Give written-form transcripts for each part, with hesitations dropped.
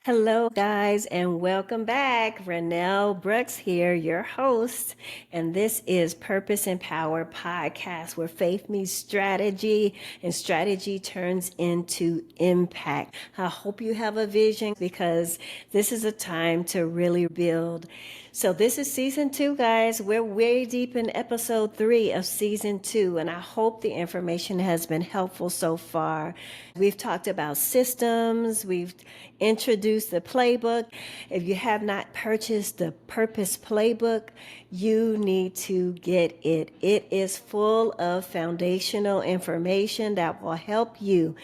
Hello, guys, and welcome back. Renele Brooks here, your host, and this is Purpose and Power Podcast, where faith meets strategy and strategy turns into impact. I hope you have a vision because this is a time to really build. So this is season 2, guys. We're way deep in episode 3 of season 2, and I hope the information has been helpful so far. We've talked about systems. We've introduced the playbook. If you have not purchased the Purpose Playbook, you need to get it. It is full of foundational information that will help you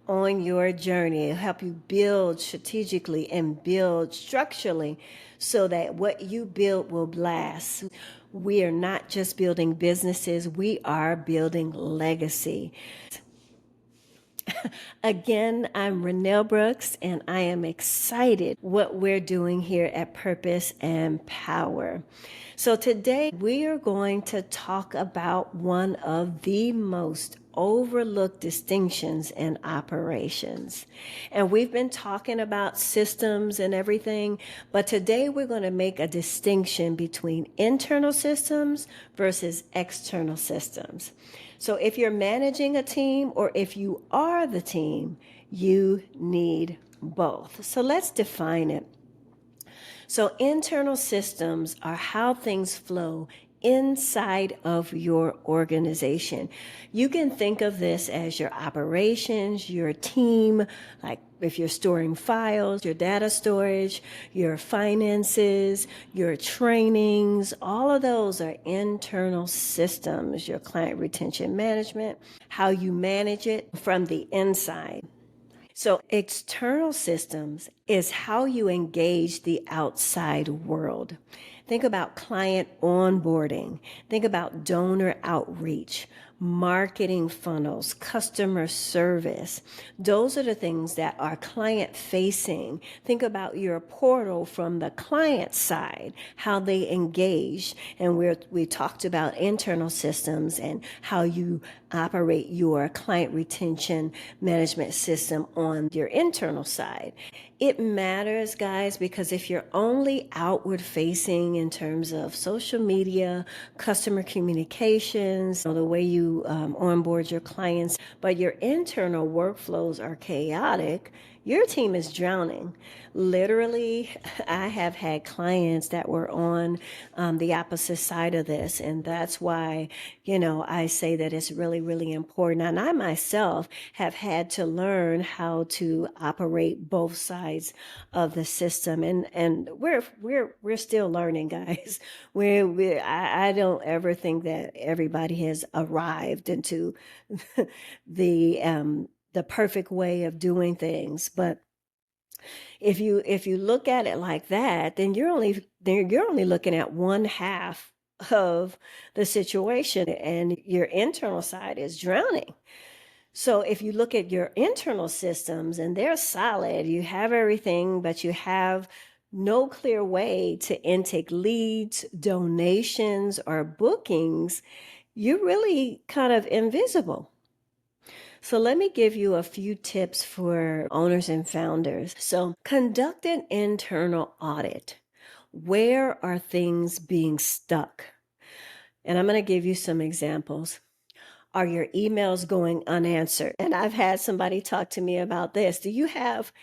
on your journey. It'll help you build strategically and build structurally so that what you build will last. We are not just building businesses, we are building legacy. Again, I'm Renele Brooks, and I am excited what we're doing here at Purpose and Power. So today we are going to talk about one of the most overlooked distinctions in operations. And we've been talking about systems and everything, but today we're going to make a distinction between internal systems versus external systems. So if you're managing a team or if you are the team, you need both. So let's define it. So internal systems are how things flow inside of your organization. You can think of this as your operations, your team, like if you're storing files, your data storage, your finances, your trainings, all of those are internal systems, your client retention management, how you manage it from the inside. So external systems is how you engage the outside world. Think about client onboarding. Think about donor outreach, marketing funnels, customer service. Those are the things that are client facing. Think about your portal from the client side, how they engage. And we talked about internal systems and how you operate your client retention management system on your internal side. It matters, guys, because if you're only outward facing in terms of social media, customer communications, the way you onboard your clients, but your internal workflows are chaotic, your team is drowning. Literally, I have had clients that were on the opposite side of this. And that's why, I say that it's really, really important. And I myself have had to learn how to operate both sides of the system. And we're still learning, guys. I don't ever think that everybody has arrived into the perfect way of doing things. But if you look at it like that, then you're only looking at one half of the situation, and your internal side is drowning. So if you look at your internal systems and they're solid, you have everything, but you have no clear way to intake leads, donations, or bookings, you're really kind of invisible. So let me give you a few tips for owners and founders. So conduct an internal audit. Where are things being stuck? And I'm going to give you some examples. Are your emails going unanswered? And I've had somebody talk to me about this. Do you have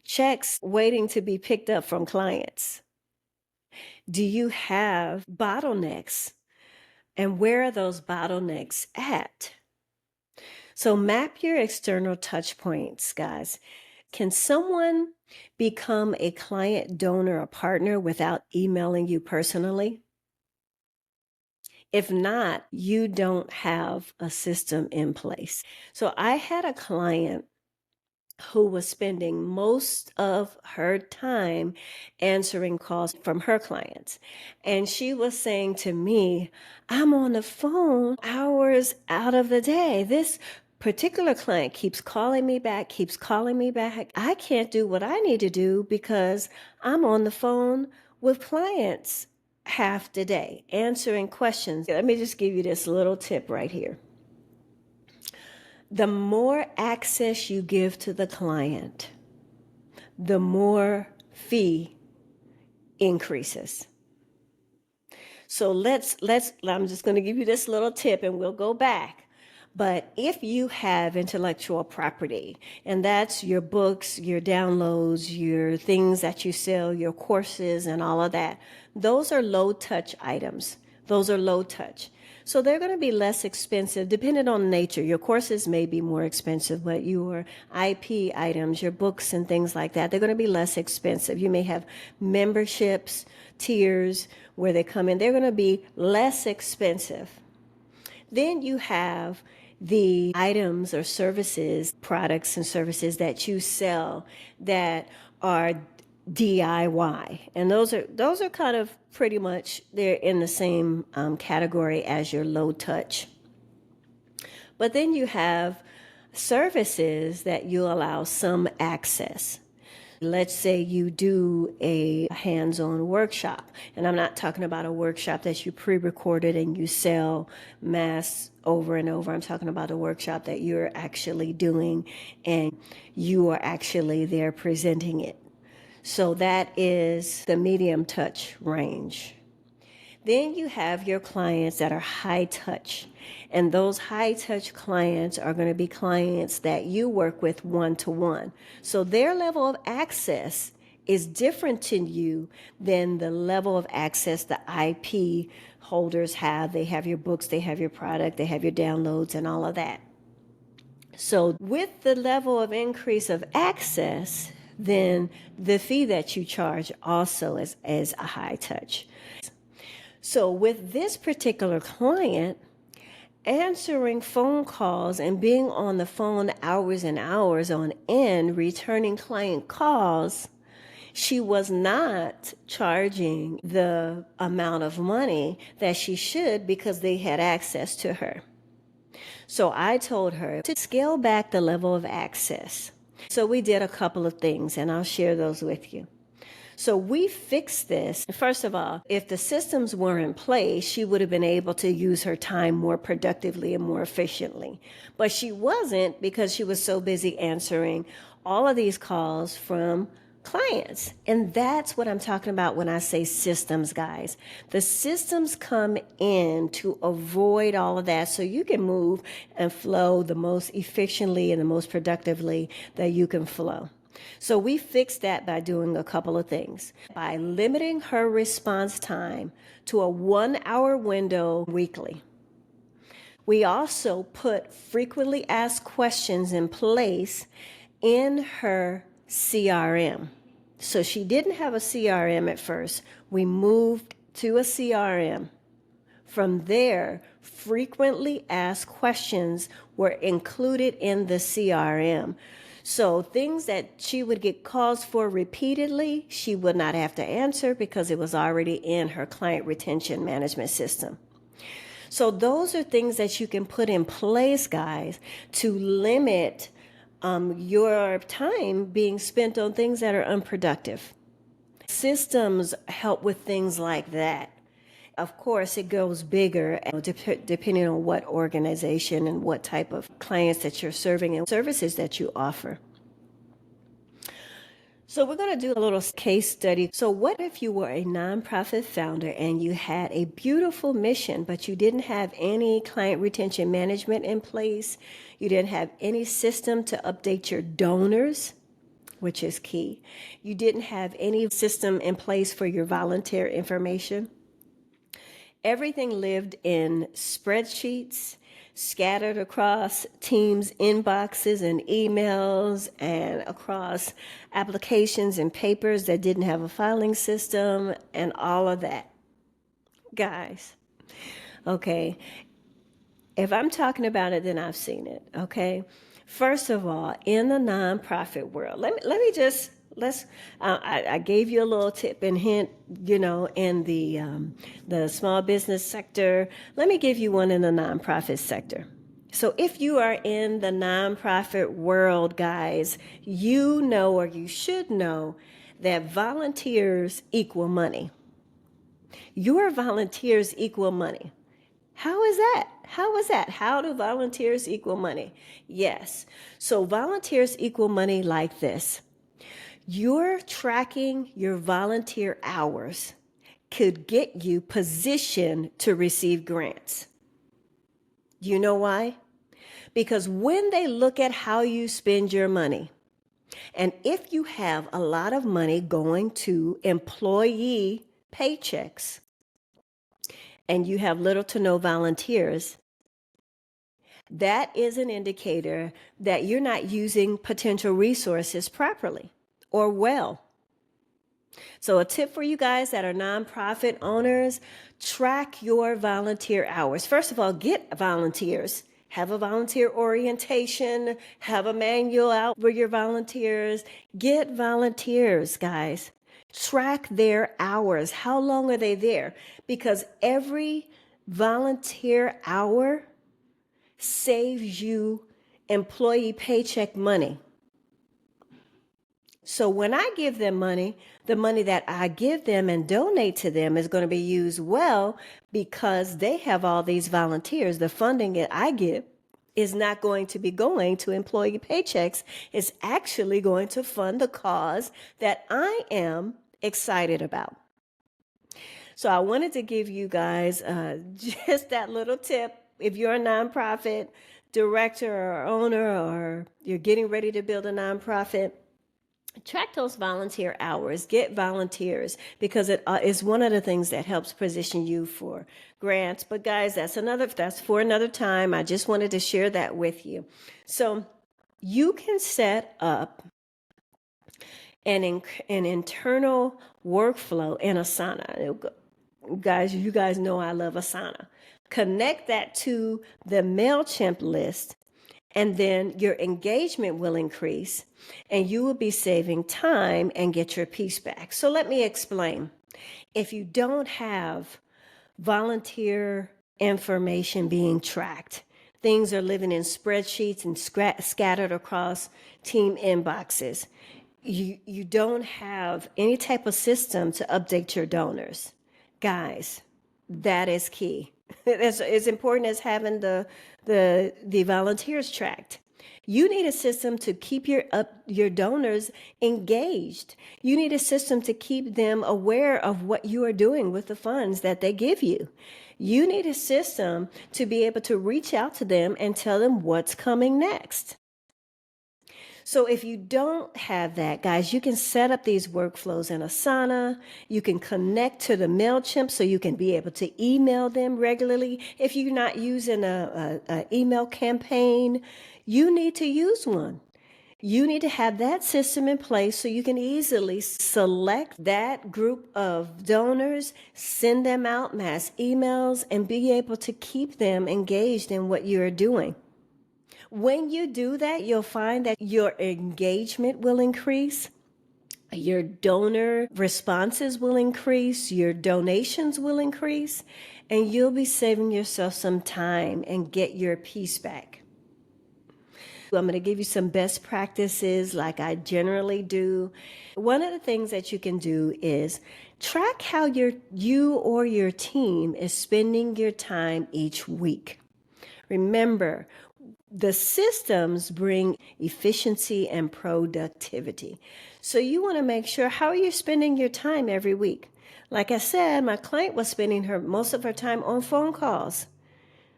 checks waiting to be picked up from clients? Do you have bottlenecks? And where are those bottlenecks at? So map your external touch points, guys. Can someone become a client, donor, or partner without emailing you personally? If not, you don't have a system in place. So I had a client who was spending most of her time answering calls from her clients. And she was saying to me, I'm on the phone hours out of the day. This particular client keeps calling me back. I can't do what I need to do because I'm on the phone with clients half the day answering questions. Let me just give you this little tip right here. The more access you give to the client, the more fee increases. So I'm just going to give you this little tip and we'll go back. But if you have intellectual property, and that's your books, your downloads, your things that you sell, your courses and all of that, those are low touch items. Those are low touch. So they're going to be less expensive depending on nature. Your courses may be more expensive, but your IP items, your books and things like that, they're going to be less expensive. You may have memberships, tiers where they come in. They're going to be less expensive. Then you have the items or services, products and services that you sell that are DIY. And those are kind of pretty much, they're in the same category as your low touch. But then you have services that you allow some access. Let's say you do a hands-on workshop, and I'm not talking about a workshop that you pre-recorded and you sell mass over and over. I'm talking about a workshop that you're actually doing and you are actually there presenting it. So that is the medium touch range. Then you have your clients that are high touch. And those high touch clients are going to be clients that you work with one-to-one. So their level of access is different to you than the level of access the IP holders have. They have your books, they have your product, they have your downloads and all of that. So with the level of increase of access, then the fee that you charge also is a high touch. So with this particular client, answering phone calls and being on the phone hours and hours on end, returning client calls, she was not charging the amount of money that she should because they had access to her. So I told her to scale back the level of access. So we did a couple of things, and I'll share those with you. So we fixed this. First of all, if the systems were in place, she would have been able to use her time more productively and more efficiently. But she wasn't because she was so busy answering all of these calls from clients. And that's what I'm talking about when I say systems, guys. The systems come in to avoid all of that so you can move and flow the most efficiently and the most productively that you can flow. So we fixed that by doing a couple of things. By limiting her response time to a 1 hour window weekly. We also put frequently asked questions in place in her CRM. So she didn't have a CRM at first. We moved to a CRM. From there, frequently asked questions were included in the CRM. So things that she would get calls for repeatedly, she would not have to answer because it was already in her client retention management system. So those are things that you can put in place, guys, to limit your time being spent on things that are unproductive. Systems help with things like that. Of course, it goes bigger depending on what organization and what type of clients that you're serving and services that you offer. So we're going to do a little case study. So what if you were a nonprofit founder and you had a beautiful mission, but you didn't have any client retention management in place? You didn't have any system to update your donors, which is key. You didn't have any system in place for your volunteer information. Everything lived in spreadsheets, scattered across teams' inboxes and emails and across applications and papers that didn't have a filing system and all of that. Guys, okay, if I'm talking about it, then I've seen it, okay? First of all, in the nonprofit world, I gave you a little tip and hint, in the small business sector. Let me give you one in the nonprofit sector. So if you are in the nonprofit world, guys, you know, or you should know, that volunteers equal money. Your volunteers equal money. How is that? How is that? How do volunteers equal money? Yes. So volunteers equal money like this. Your tracking your volunteer hours could get you positioned to receive grants. Do you know why? Because when they look at how you spend your money, and if you have a lot of money going to employee paychecks and you have little to no volunteers, that is an indicator that you're not using potential resources properly or well. So a tip for you guys that are nonprofit owners, track your volunteer hours. First of all, get volunteers. Have a volunteer orientation, have a manual out for your volunteers. Get volunteers, guys. Track their hours. How long are they there? Because every volunteer hour saves you employee paycheck money. So when I give them money, the money that I give them and donate to them is going to be used well because they have all these volunteers. The funding that I give is not going to be going to employee paychecks. It's actually going to fund the cause that I am excited about. So I wanted to give you guys just that little tip. If you're a nonprofit director or owner, or you're getting ready to build a nonprofit, track those volunteer hours, get volunteers, because it is one of the things that helps position you for grants. But guys, that's for another time. I just wanted to share that with you. So you can set up an internal workflow in Asana. Guys, you guys know I love Asana. Connect that to the MailChimp list, and then your engagement will increase and you will be saving time and get your piece back. So let me explain. If you don't have volunteer information being tracked, things are living in spreadsheets and scattered across team inboxes. You don't have any type of system to update your donors. Guys, that is key. It's as important as having the volunteers tracked. You need a system to keep your donors engaged. You need a system to keep them aware of what you are doing with the funds that they give you. You need a system to be able to reach out to them and tell them what's coming next. So if you don't have that, guys, you can set up these workflows in Asana. You can connect to the MailChimp so you can be able to email them regularly. If you're not using an email campaign, you need to use one. You need to have that system in place so you can easily select that group of donors, send them out mass emails, and be able to keep them engaged in what you're doing. When you do that, you'll find that your engagement will increase, your donor responses will increase, your donations will increase, and you'll be saving yourself some time and get your piece back. I'm going to give you some best practices like I generally do. One of the things that you can do is track how you or your team is spending your time each week. Remember, the systems bring efficiency and productivity. So you want to make sure, how are you spending your time every week? Like I said, my client was spending most of her time on phone calls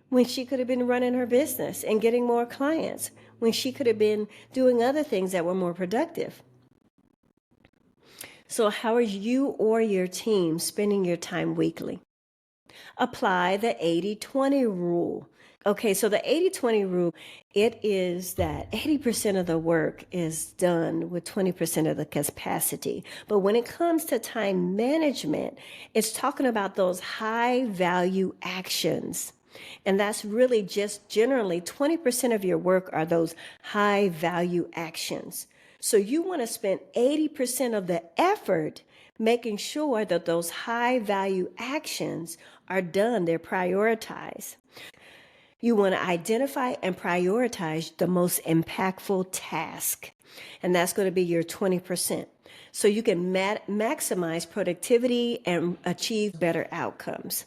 when she could have been running her business and getting more clients, when she could have been doing other things that were more productive. So how are you or your team spending your time weekly? Apply the 80-20 rule. Okay, so the 80-20 rule, it is that 80% of the work is done with 20% of the capacity. But when it comes to time management, it's talking about those high value actions. And that's really just generally 20% of your work are those high value actions. So you want to spend 80% of the effort making sure that those high value actions are done, they're prioritized. You want to identify and prioritize the most impactful task, and that's going to be your 20%. So you can maximize productivity and achieve better outcomes.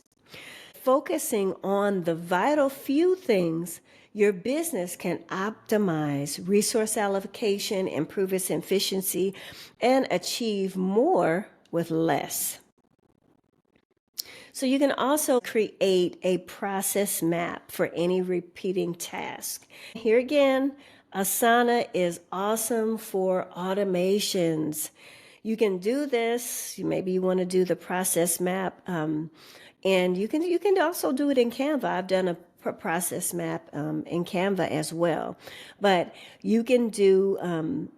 Focusing on the vital few things your business can optimize resource allocation, improve its efficiency, and achieve more with less. So you can also create a process map for any repeating task. Here again, Asana is awesome for automations. You can do this. Maybe you want to do the process map, and you can also do it in Canva. I've done a process map in Canva as well. But you can do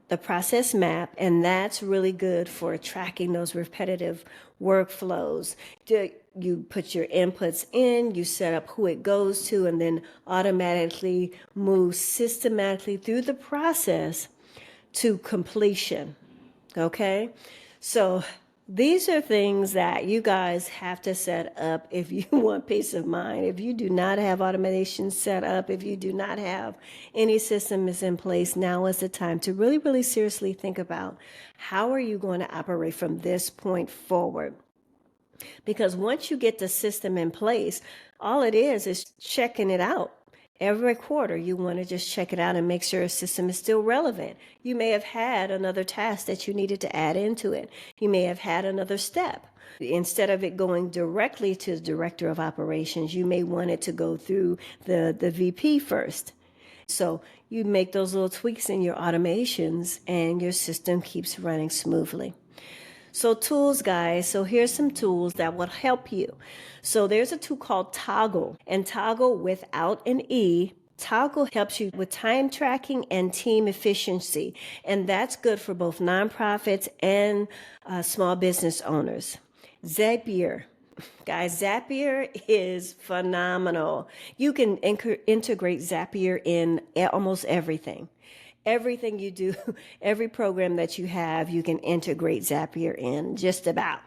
the process map, and that's really good for tracking those repetitive workflows. You put your inputs in, you set up who it goes to, and then automatically move systematically through the process to completion. Okay? So these are things that you guys have to set up if you want peace of mind. If you do not have automation set up, if you do not have any systems in place, now is the time to really, really seriously think about how are you going to operate from this point forward. Because once you get the system in place, all it is checking it out. Every quarter, you want to just check it out and make sure a system is still relevant. You may have had another task that you needed to add into it. You may have had another step. Instead of it going directly to the director of operations, you may want it to go through the VP first. So you make those little tweaks in your automations and your system keeps running smoothly. So tools, guys. So here's some tools that will help you. So there's a tool called Toggle, and Toggle without an E. Toggle helps you with time tracking and team efficiency, and that's good for both nonprofits and small business owners. Zapier. Guys, Zapier is phenomenal. You can integrate Zapier in almost everything. Everything you do, every program that you have, you can integrate Zapier in just about.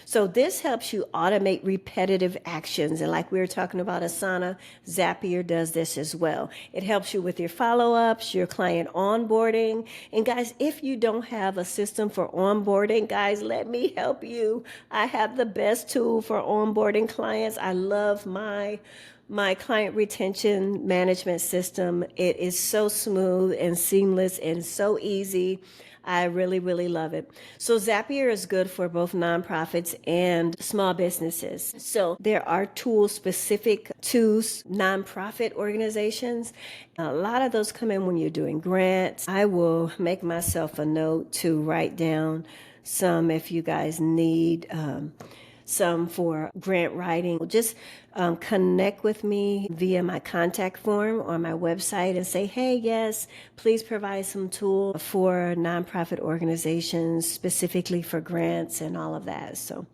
So this helps you automate repetitive actions. And like we were talking about Asana, Zapier does this as well. It helps you with your follow-ups, your client onboarding. And guys, if you don't have a system for onboarding, guys, let me help you. I have the best tool for onboarding clients. I love my client retention management system. It is so smooth and seamless and so easy. I really, really love it. So Zapier is good for both nonprofits and small businesses. So there are tools specific to nonprofit organizations. A lot of those come in when you're doing grants. I will make myself a note to write down some if you guys need some for grant writing. Just connect with me via my contact form on my website and say, hey, yes, please provide some tools for nonprofit organizations, specifically for grants and all of that. So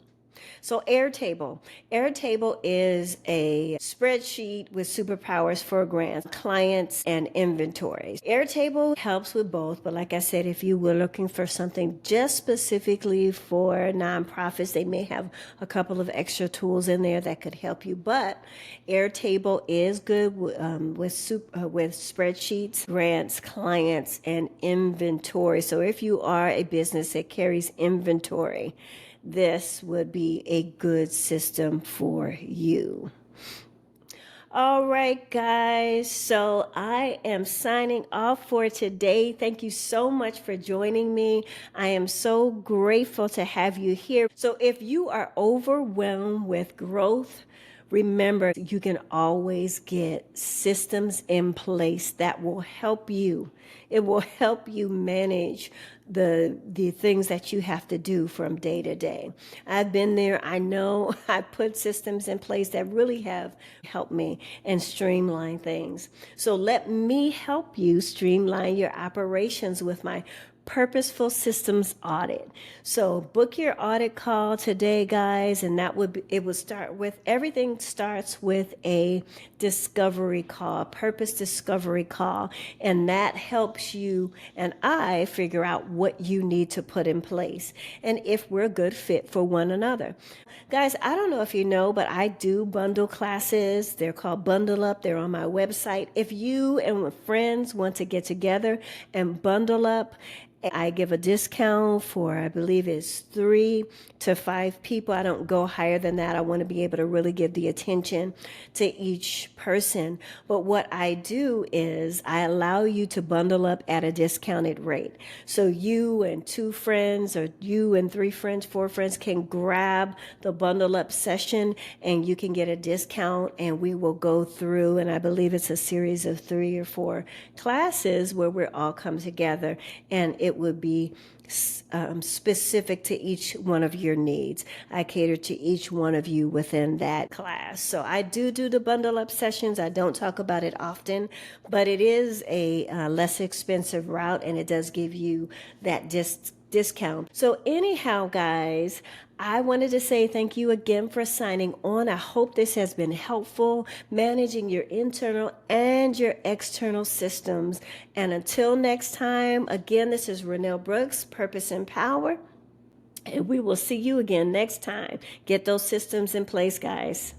Airtable. Airtable is a spreadsheet with superpowers for grants, clients, and inventories. Airtable helps with both, but like I said, if you were looking for something just specifically for nonprofits, they may have a couple of extra tools in there that could help you. But Airtable is good with spreadsheets, grants, clients, and inventory. So if you are a business that carries inventory, this would be a good system for you. All right, guys. So I am signing off for today. Thank you so much for joining me. I am so grateful to have you here. So if you are overwhelmed with growth, remember, you can always get systems in place that will help you. It will help you manage the things that you have to do from day to day. I've been there. I know I put systems in place that really have helped me and streamline things. So let me help you streamline your operations with my purposeful systems audit. So book your audit call today, guys, and everything starts with a discovery call, purpose discovery call, and that helps you and I figure out what you need to put in place and if we're a good fit for one another. Guys, I don't know if you know, but I do bundle classes. They're called Bundle Up. They're on my website. If you and friends want to get together and bundle up I give a discount for, I believe it's 3 to 5 people. I don't go higher than that. I want to be able to really give the attention to each person. But what I do is I allow you to bundle up at a discounted rate. So you and 2 friends, or you and 3 friends, 4 friends can grab the bundle up session and you can get a discount, and we will go through, and I believe it's a series of 3 or 4 classes where we're all come together, and it would be specific to each one of your needs. I cater to each one of you within that class. So I do the bundle up sessions. I don't talk about it often, but it is a less expensive route, and it does give you that discount. So anyhow, guys, I wanted to say thank you again for signing on. I hope this has been helpful, managing your internal and your external systems. And until next time, again, this is Renele Brooks, Purpose and Power. And we will see you again next time. Get those systems in place, guys.